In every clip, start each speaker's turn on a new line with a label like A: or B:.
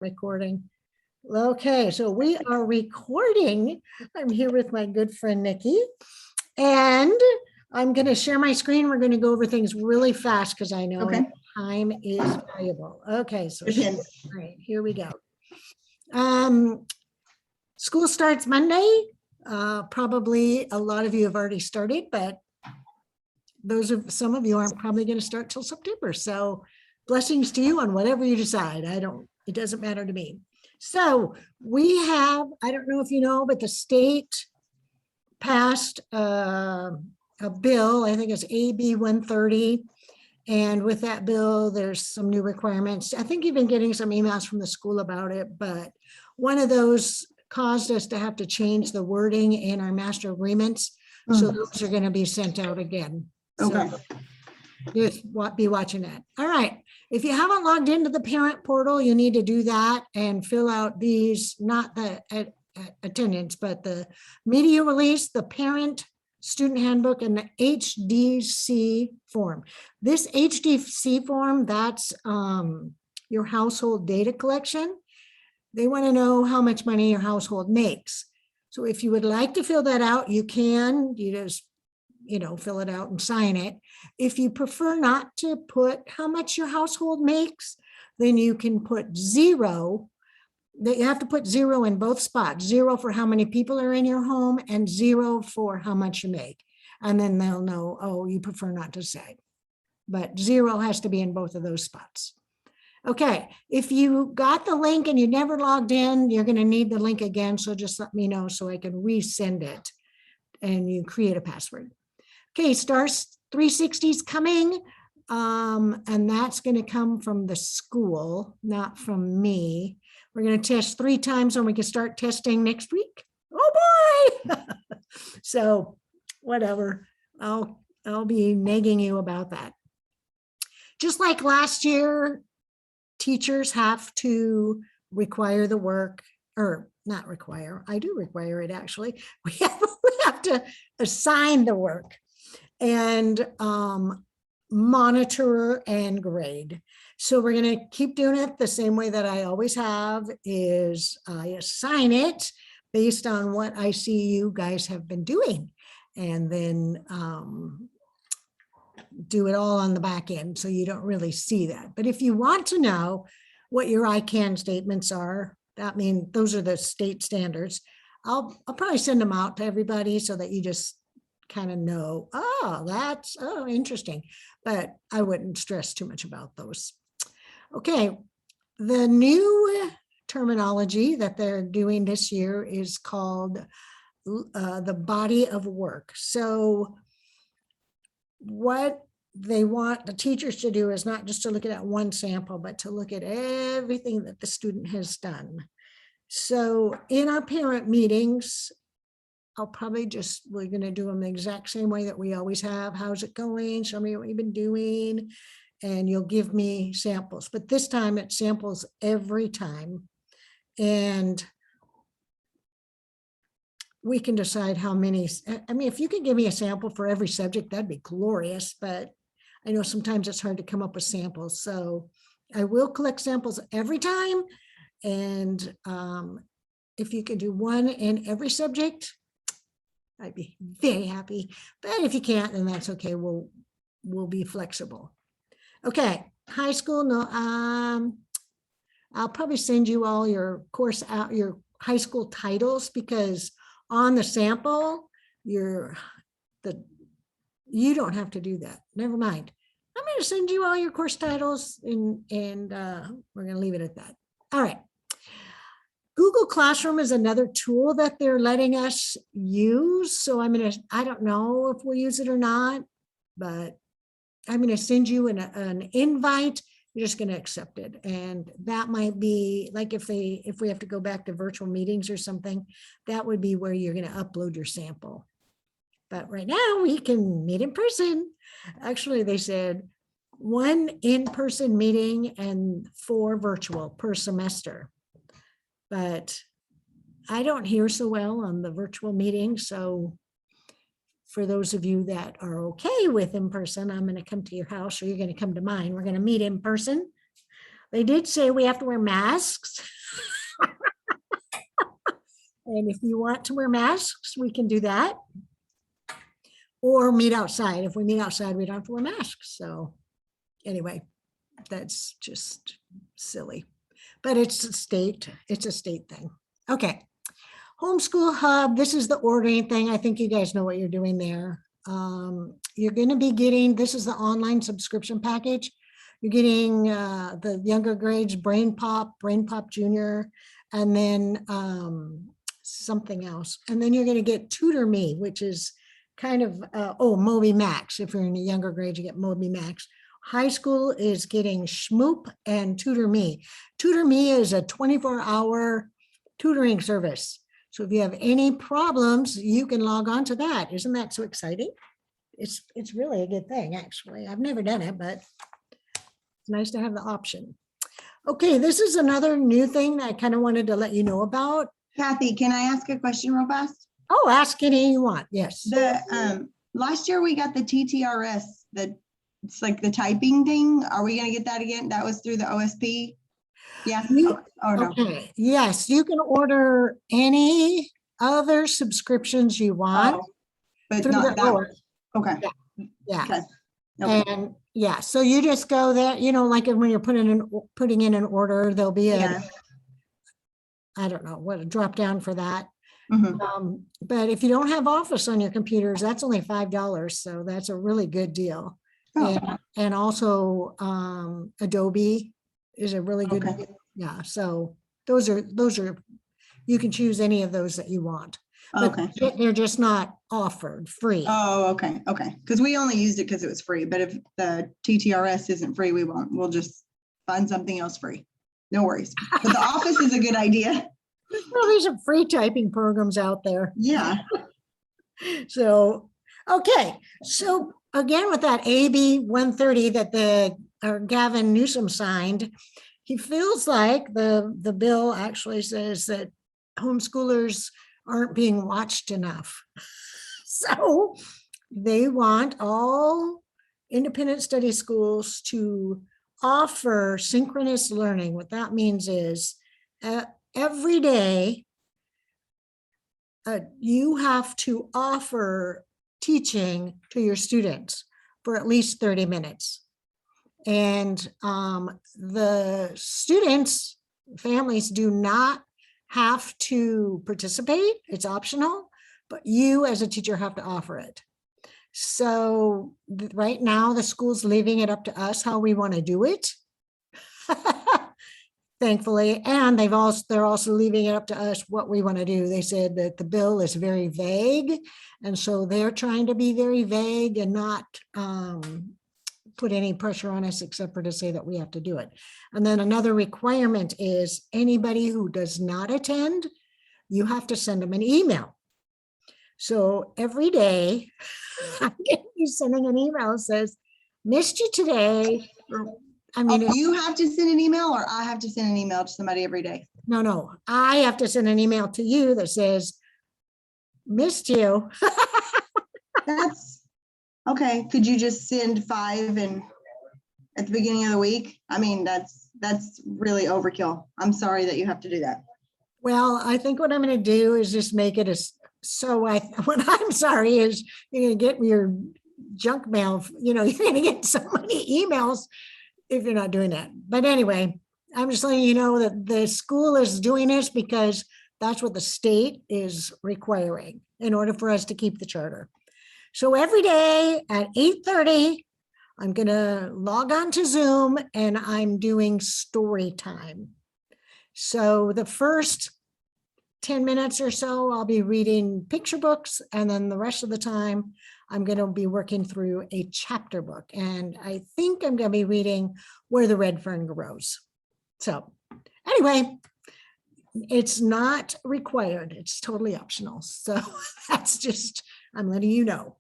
A: recording. Okay, so we are recording. I'm here with my good friend Nikki, and I'm going to share my screen. We're going to go over things really fast because I know time is valuable. Okay, so all right, here we go. School starts Monday. Probably a lot of you have already started, but some of you aren't probably going to start till September. So blessings to you on whatever you decide. It doesn't matter to me. So we have, I don't know if you know, but the state passed a bill, I think it's AB 130. And with that bill, there's some new requirements. I think you've been getting some emails from the school about it, but one of those caused us to have to change the wording in our master agreements. So those are going to be sent out again.
B: Okay.
A: So just be watching that. All right. If you haven't logged into the parent portal, you need to do that and fill out these, not the attendance, but the media release, the parent student handbook, and the HDC form. This HDC form, that's your household data collection. They want to know how much money your household makes. So if you would like to fill that out, you can. You just fill it out and sign it. If you prefer not to put how much your household makes, then you can put 0. You have to put 0 in both spots. 0 for how many people are in your home and 0 for how much you make. And then they'll know, oh, you prefer not to say. But 0 has to be in both of those spots. Okay, if you got the link and you never logged in, you're going to need the link again. So just let me know so I can resend it and you create a password. Okay, Star 360 is coming, and that's going to come from the school, not from me. We're going to test 3 times and we can start testing next week. Oh boy! So whatever, I'll be nagging you about that. Just like last year, teachers have to require the work, or not require, I do require it actually. We have to assign the work and monitor and grade. So we're going to keep doing it the same way that I always have, is I assign it based on what I see you guys have been doing, and then do it all on the back end so you don't really see that. But if you want to know what your I can statements are, that means those are the state standards. I'll probably send them out to everybody so that you just kind of know, oh, that's interesting, but I wouldn't stress too much about those. Okay, the new terminology that they're doing this year is called the body of work. So what they want the teachers to do is not just to look at that one sample, but to look at everything that the student has done. So in our parent meetings, we're going to do them the exact same way that we always have. How's it going? Show me what you've been doing. And you'll give me samples. But this time it's samples every time. And we can decide how many. I mean, if you can give me a sample for every subject, that'd be glorious. But I know sometimes it's hard to come up with samples. So I will collect samples every time. And if you can do 1 in every subject, I'd be very happy. But if you can't, then that's okay. We'll be flexible. Okay, high school. No, I'll probably send you all your course out, your high school titles, because on the sample, you don't have to do that. Never mind. I'm going to send you all your course titles, and we're going to leave it at that. All right. Google Classroom is another tool that they're letting us use. So I don't know if we'll use it or not, but I'm going to send you an invite. You're just going to accept it. And that might be like if we have to go back to virtual meetings or something, that would be where you're going to upload your sample. But right now we can meet in person. Actually, they said 1 in-person meeting and 4 virtual per semester. But I don't hear so well on the virtual meeting. So for those of you that are okay with in person, I'm going to come to your house, or you're going to come to mine. We're going to meet in person. They did say we have to wear masks. And if you want to wear masks, we can do that. Or meet outside. If we meet outside, we don't have to wear masks. So anyway, that's just silly. But it's a state thing. Okay. Homeschool Hub, this is the ordering thing. I think you guys know what you're doing there. You're going to be getting, this is the online subscription package. You're getting the younger grades, Brain Pop Junior, and then something else. And then you're going to get Tutor Me, which is kind of, Moby Max. If you're in the younger grade, you get Moby Max. High school is getting Schmoop and Tutor Me. Tutor Me is a 24-hour tutoring service. So if you have any problems, you can log on to that. Isn't that so exciting? It's really a good thing, actually. I've never done it, but it's nice to have the option. Okay, this is another new thing that I kind of wanted to let you know about.
B: Kathy, can I ask a question real fast?
A: Oh, ask any you want. Yes.
B: The last year we got the TTRS, it's like the typing thing. Are we going to get that again? That was through the OSP. Yeah. Oh, no.
A: Okay. Yes, you can order any other subscriptions you want.
B: Oh, but
A: through
B: not
A: the
B: that one. Okay.
A: Yeah.
B: Okay. Okay.
A: And yeah, so you just go there, like when you're putting in an order, there'll be a, I don't know, a drop down for that.
B: Mhm.
A: But if you don't have Office on your computers, that's only $5. So that's a really good deal.
B: Oh.
A: And also Adobe is a really good,
B: Okay.
A: yeah. So those are, you can choose any of those that you want. But
B: Okay.
A: they're just not offered free.
B: Oh, okay. Okay. Because we only used it because it was free. But if the TTRS isn't free, we won't. We'll just find something else free. No worries. But the Office is a good idea.
A: There's probably some free typing programs out there.
B: Yeah.
A: So, okay. So again, with that AB 130 that Gavin Newsom signed, he feels like the bill actually says that homeschoolers aren't being watched enough. So they want all independent study schools to offer synchronous learning. What that means is every day you have to offer teaching to your students for at least 30 minutes. And the students, families do not have to participate. It's optional, but you as a teacher have to offer it. So right now the school's leaving it up to us how we want to do it. Thankfully, and they're also leaving it up to us what we want to do. They said that the bill is very vague, and so they're trying to be very vague and not put any pressure on us except for to say that we have to do it. And then another requirement is anybody who does not attend, you have to send them an email. So every day I'm going to be sending an email that says, missed you today. I mean,
B: you have to send an email, or I have to send an email to somebody every day?
A: No, I have to send an email to you that says, missed you.
B: That's okay. Could you just send 5 and at the beginning of the week? I mean, that's really overkill. I'm sorry that you have to do that.
A: Well, I think what I'm going to do is just make it what I'm sorry is you're going to get your junk mail, you're going to get so many emails if you're not doing that. But anyway, I'm just letting you know that the school is doing this because that's what the state is requiring in order for us to keep the charter. So every day at 8:30, I'm going to log on to Zoom and I'm doing story time. So the first 10 minutes or so, I'll be reading picture books, and then the rest of the time, I'm going to be working through a chapter book. And I think I'm going to be reading Where the Red Fern Grows. So anyway, it's not required. It's totally optional. So that's just, I'm letting you know.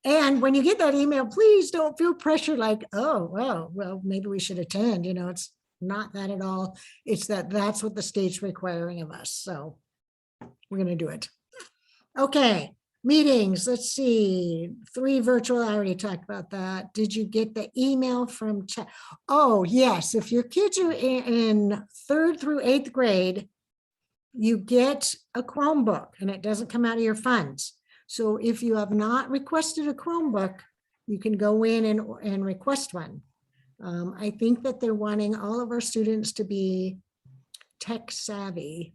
A: And when you get that email, please don't feel pressured like, oh, well, maybe we should attend. It's not that at all. It's that's what the state's requiring of us. So we're going to do it. Okay. Meetings, let's see, 3 virtual, I already talked about that. Did you get the email from chat? Oh, yes, if your kids are in 3rd through 8th grade, you get a Chromebook and it doesn't come out of your funds. So if you have not requested a Chromebook, you can go in and request one. I think that they're wanting all of our students to be tech savvy.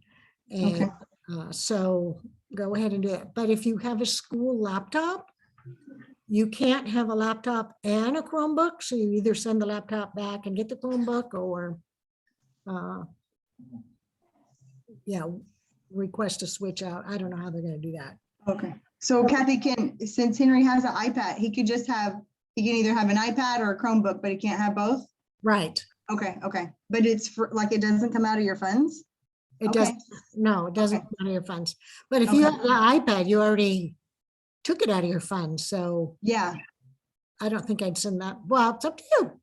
B: Okay.
A: And so go ahead and do it. But if you have a school laptop, you can't have a laptop and a Chromebook. So you either send the laptop back and get the Chromebook or yeah, request a switch out. I don't know how they're going to do that.
B: Okay. So Kathy, since Henry has an iPad, he can either have an iPad or a Chromebook, but he can't have both?
A: Right.
B: Okay, okay. But it's it doesn't come out of your funds?
A: It
B: Okay.
A: doesn't, no, it doesn't
B: Okay.
A: come out of your funds. But if you
B: Okay.
A: have the iPad, you already took it out of your funds. So
B: Yeah,
A: I don't think I'd send that. Well, it's up to you.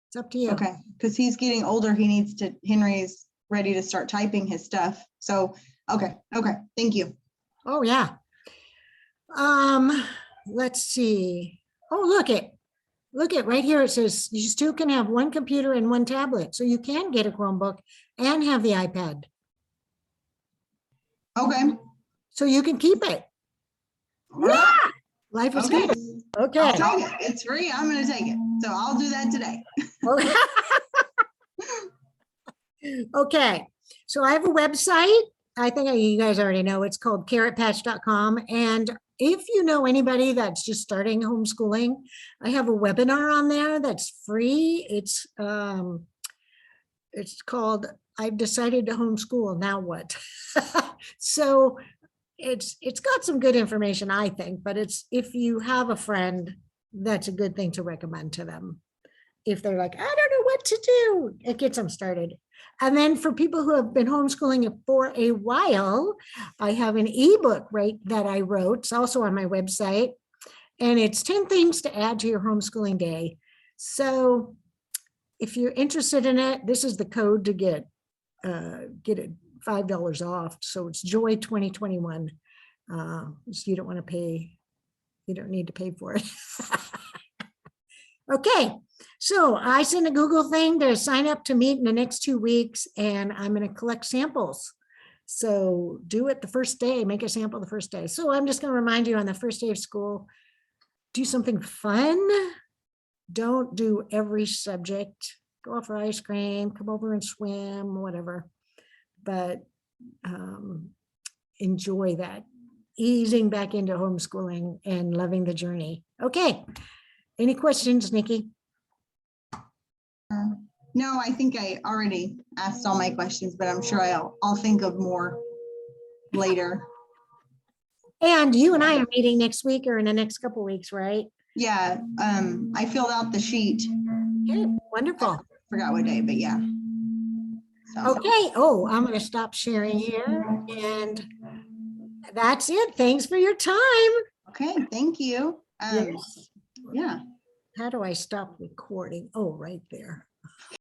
A: It's up to you.
B: okay. Because he's getting older. Henry's ready to start typing his stuff. So, okay, thank you.
A: Oh, yeah. Let's see. Oh, look at right here. It says you still can have 1 computer and 1 tablet. So you can get a Chromebook and have the iPad.
B: Okay.
A: So you can keep it.
B: All right.
A: Life is
B: Okay.
A: good. Okay.
B: I'll take it. It's free. I'm going to take it. So I'll do that today.
A: Okay, so I have a website. I think you guys already know. It's called carrotpatch.com. And if you know anybody that's just starting homeschooling, I have a webinar on there that's free. It's called I've Decided to Homeschool, Now What? So it's got some good information, I think, but if you have a friend, that's a good thing to recommend to them. If they're like, I don't know what to do, it gets them started. And then for people who have been homeschooling for a while, I have an ebook, right, that I wrote. It's also on my website. And it's 10 things to add to your homeschooling day. So if you're interested in it, this is the code to get it $5 off. So it's Joy 2021. So you don't want to pay, you don't need to pay for it. Okay, so I sent a Google thing to sign up to meet in the next 2 weeks, and I'm going to collect samples. So do it the first day, make a sample the first day. So I'm just going to remind you on the first day of school, do something fun. Don't do every subject. Go out for ice cream, come over and swim, whatever. But enjoy that, easing back into homeschooling and loving the journey. Okay. Any questions, Nikki?
B: No, I think I already asked all my questions, but I'm sure I'll think of more later.
A: And you and I are meeting next week or in the next couple of weeks, right?
B: Yeah, I filled out the sheet.
A: Okay, wonderful.
B: Forgot what day, but yeah. So.
A: Okay. Oh, I'm going to stop sharing here. And that's it. Thanks for your time.
B: Okay, thank you.
A: Yes.
B: Yeah.
A: How do I stop recording? Oh, right there.